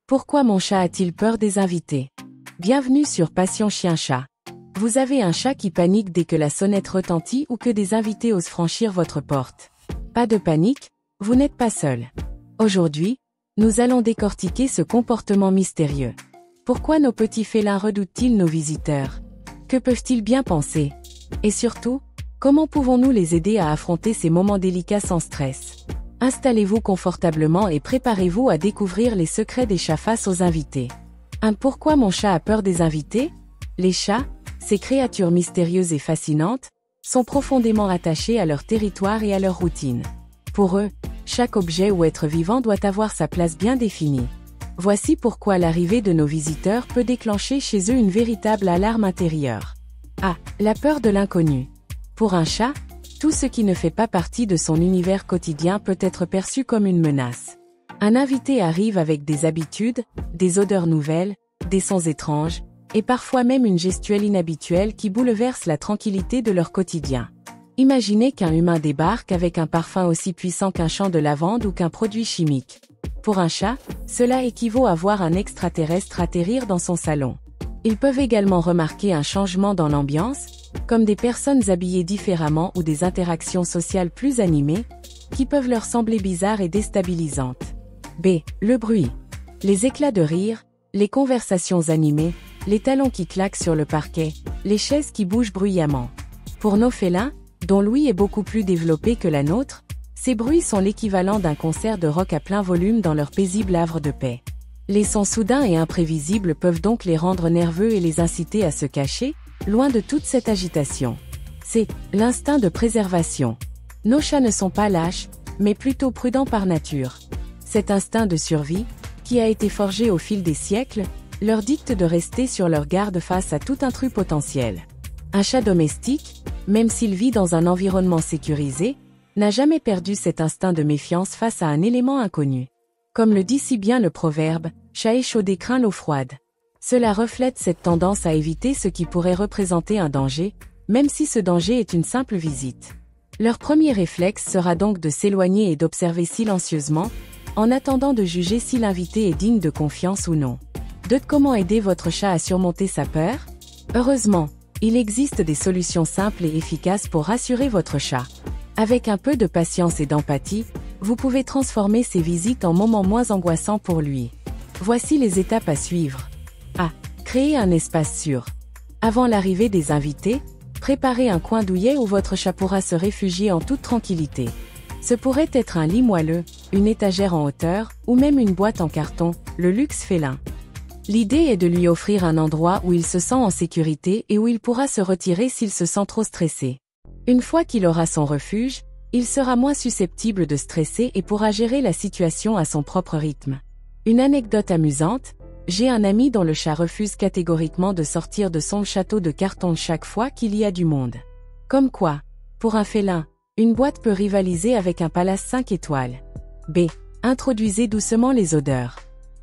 Pourquoi mon chat a-t-il peur des invités? Bienvenue sur Passion Chien-Chat. Vous avez un chat qui panique dès que la sonnette retentit ou que des invités osent franchir votre porte. Pas de panique, vous n'êtes pas seul. Aujourd'hui, nous allons décortiquer ce comportement mystérieux. Pourquoi nos petits félins redoutent-ils nos visiteurs? Que peuvent-ils bien penser? Et surtout, comment pouvons-nous les aider à affronter ces moments délicats sans stress? Installez-vous confortablement et préparez-vous à découvrir les secrets des chats face aux invités. Pourquoi mon chat a peur des invités? Les chats, ces créatures mystérieuses et fascinantes, sont profondément attachés à leur territoire et à leur routine. Pour eux, chaque objet ou être vivant doit avoir sa place bien définie. Voici pourquoi l'arrivée de nos visiteurs peut déclencher chez eux une véritable alarme intérieure. La peur de l'inconnu. Pour un chat, tout ce qui ne fait pas partie de son univers quotidien peut être perçu comme une menace. Un invité arrive avec des habitudes, des odeurs nouvelles, des sons étranges, et parfois même une gestuelle inhabituelle qui bouleverse la tranquillité de leur quotidien. Imaginez qu'un humain débarque avec un parfum aussi puissant qu'un champ de lavande ou qu'un produit chimique. Pour un chat, cela équivaut à voir un extraterrestre atterrir dans son salon. Ils peuvent également remarquer un changement dans l'ambiance, comme des personnes habillées différemment ou des interactions sociales plus animées, qui peuvent leur sembler bizarres et déstabilisantes. Le bruit. Les éclats de rire, les conversations animées, les talons qui claquent sur le parquet, les chaises qui bougent bruyamment. Pour nos félins, dont l'ouïe est beaucoup plus développée que la nôtre, ces bruits sont l'équivalent d'un concert de rock à plein volume dans leur paisible havre de paix. Les sons soudains et imprévisibles peuvent donc les rendre nerveux et les inciter à se cacher, loin de toute cette agitation. C'est l'instinct de préservation. Nos chats ne sont pas lâches, mais plutôt prudents par nature. Cet instinct de survie, qui a été forgé au fil des siècles, leur dicte de rester sur leur garde face à tout intrus potentiel. Un chat domestique, même s'il vit dans un environnement sécurisé, n'a jamais perdu cet instinct de méfiance face à un élément inconnu. Comme le dit si bien le proverbe, « Chat échaudé craint l'eau froide ». Cela reflète cette tendance à éviter ce qui pourrait représenter un danger, même si ce danger est une simple visite. Leur premier réflexe sera donc de s'éloigner et d'observer silencieusement, en attendant de juger si l'invité est digne de confiance ou non. Comment aider votre chat à surmonter sa peur? Heureusement, il existe des solutions simples et efficaces pour rassurer votre chat. Avec un peu de patience et d'empathie, vous pouvez transformer ces visites en moments moins angoissants pour lui. Voici les étapes à suivre. Créer un espace sûr. Avant l'arrivée des invités, préparez un coin douillet où votre chat pourra se réfugier en toute tranquillité. Ce pourrait être un lit moelleux, une étagère en hauteur, ou même une boîte en carton, le luxe félin. L'idée est de lui offrir un endroit où il se sent en sécurité et où il pourra se retirer s'il se sent trop stressé. Une fois qu'il aura son refuge, il sera moins susceptible de stresser et pourra gérer la situation à son propre rythme. Une anecdote amusante, j'ai un ami dont le chat refuse catégoriquement de sortir de son château de carton chaque fois qu'il y a du monde. Comme quoi, pour un félin, une boîte peut rivaliser avec un palace 5 étoiles. Introduisez doucement les odeurs.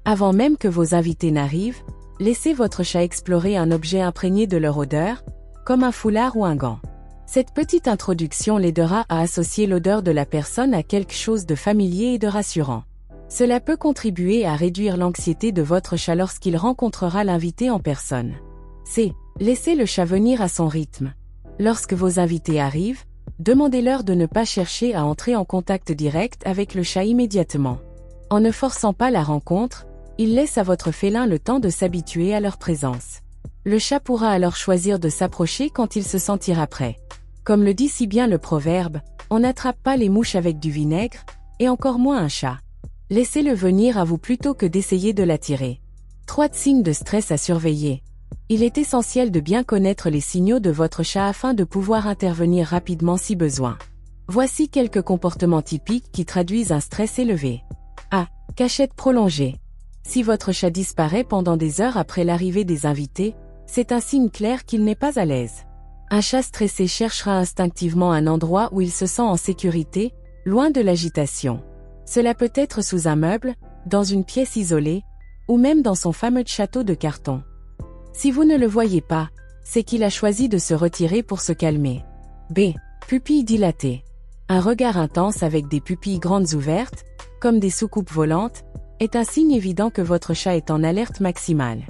Avant même que vos invités n'arrivent, laissez votre chat explorer un objet imprégné de leur odeur, comme un foulard ou un gant. Cette petite introduction l'aidera à associer l'odeur de la personne à quelque chose de familier et de rassurant. Cela peut contribuer à réduire l'anxiété de votre chat lorsqu'il rencontrera l'invité en personne. Laissez le chat venir à son rythme. Lorsque vos invités arrivent, demandez-leur de ne pas chercher à entrer en contact direct avec le chat immédiatement. En ne forçant pas la rencontre, il laisse à votre félin le temps de s'habituer à leur présence. Le chat pourra alors choisir de s'approcher quand il se sentira prêt. Comme le dit si bien le proverbe, on n'attrape pas les mouches avec du vinaigre, et encore moins un chat. Laissez-le venir à vous plutôt que d'essayer de l'attirer. 3 signes de stress à surveiller. Il est essentiel de bien connaître les signaux de votre chat afin de pouvoir intervenir rapidement si besoin. Voici quelques comportements typiques qui traduisent un stress élevé. Cachette prolongée. Si votre chat disparaît pendant des heures après l'arrivée des invités, c'est un signe clair qu'il n'est pas à l'aise. Un chat stressé cherchera instinctivement un endroit où il se sent en sécurité, loin de l'agitation. Cela peut être sous un meuble, dans une pièce isolée, ou même dans son fameux château de carton. Si vous ne le voyez pas, c'est qu'il a choisi de se retirer pour se calmer. Pupilles dilatées. Un regard intense avec des pupilles grandes ouvertes, comme des soucoupes volantes, est un signe évident que votre chat est en alerte maximale.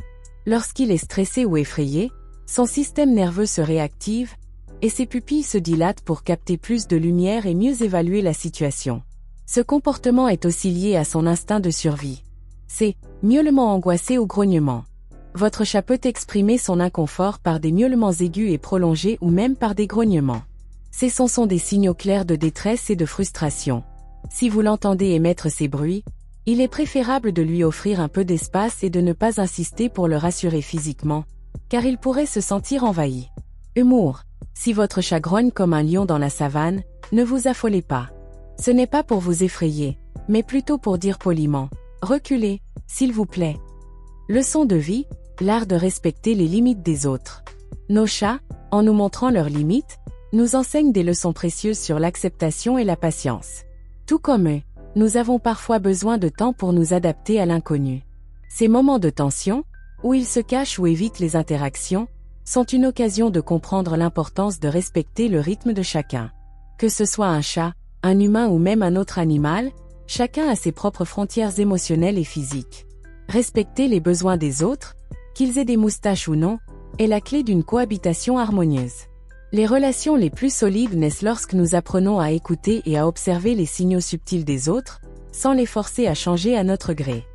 Lorsqu'il est stressé ou effrayé, son système nerveux se réactive, et ses pupilles se dilatent pour capter plus de lumière et mieux évaluer la situation. Ce comportement est aussi lié à son instinct de survie. C'est miaulement angoissé ou grognement. Votre chat peut exprimer son inconfort par des miaulements aigus et prolongés ou même par des grognements. Ces sons sont des signaux clairs de détresse et de frustration. Si vous l'entendez émettre ces bruits, il est préférable de lui offrir un peu d'espace et de ne pas insister pour le rassurer physiquement, car il pourrait se sentir envahi. Humour. Si votre chat grogne comme un lion dans la savane, ne vous affolez pas. Ce n'est pas pour vous effrayer, mais plutôt pour dire poliment « Reculez, s'il vous plaît ». Leçon de vie, l'art de respecter les limites des autres. Nos chats, en nous montrant leurs limites, nous enseignent des leçons précieuses sur l'acceptation et la patience. Tout comme eux, nous avons parfois besoin de temps pour nous adapter à l'inconnu. Ces moments de tension, où ils se cachent ou évitent les interactions, sont une occasion de comprendre l'importance de respecter le rythme de chacun. Que ce soit un chat, un humain ou même un autre animal, chacun a ses propres frontières émotionnelles et physiques. Respecter les besoins des autres, qu'ils aient des moustaches ou non, est la clé d'une cohabitation harmonieuse. Les relations les plus solides naissent lorsque nous apprenons à écouter et à observer les signaux subtils des autres, sans les forcer à changer à notre gré.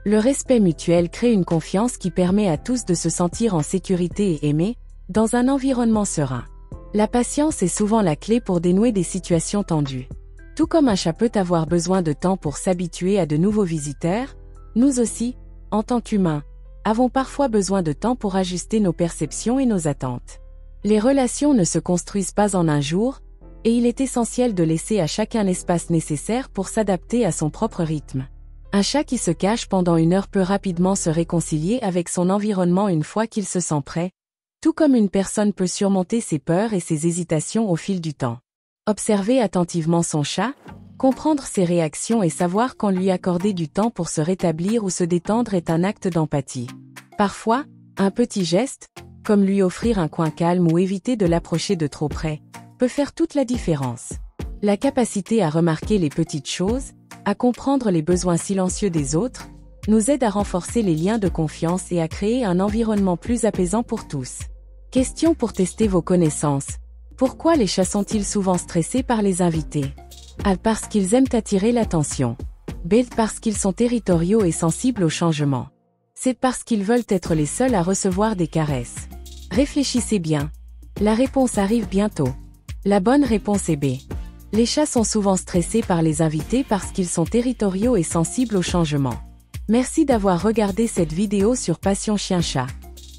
Le respect mutuel crée une confiance qui permet à tous de se sentir en sécurité et aimés, dans un environnement serein. La patience est souvent la clé pour dénouer des situations tendues. Tout comme un chat peut avoir besoin de temps pour s'habituer à de nouveaux visiteurs, nous aussi, en tant qu'humains, avons parfois besoin de temps pour ajuster nos perceptions et nos attentes. Les relations ne se construisent pas en un jour, et il est essentiel de laisser à chacun l'espace nécessaire pour s'adapter à son propre rythme. Un chat qui se cache pendant 1 heure peut rapidement se réconcilier avec son environnement une fois qu'il se sent prêt, tout comme une personne peut surmonter ses peurs et ses hésitations au fil du temps. Observer attentivement son chat, comprendre ses réactions et savoir quand lui accorder du temps pour se rétablir ou se détendre est un acte d'empathie. Parfois, un petit geste, comme lui offrir un coin calme ou éviter de l'approcher de trop près, peut faire toute la différence. La capacité à remarquer les petites choses, à comprendre les besoins silencieux des autres, nous aide à renforcer les liens de confiance et à créer un environnement plus apaisant pour tous. Question pour tester vos connaissances. Pourquoi les chats sont-ils souvent stressés par les invités? A. Parce qu'ils aiment attirer l'attention. B. Parce qu'ils sont territoriaux et sensibles au changement. C. Parce qu'ils veulent être les seuls à recevoir des caresses. Réfléchissez bien. La réponse arrive bientôt. La bonne réponse est B. Les chats sont souvent stressés par les invités parce qu'ils sont territoriaux et sensibles au changement. Merci d'avoir regardé cette vidéo sur Passion Chien Chat.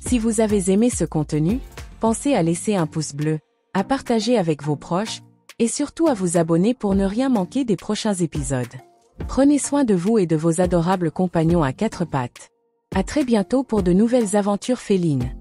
Si vous avez aimé ce contenu, pensez à laisser un pouce bleu, à partager avec vos proches, et surtout à vous abonner pour ne rien manquer des prochains épisodes. Prenez soin de vous et de vos adorables compagnons à 4 pattes. À très bientôt pour de nouvelles aventures félines.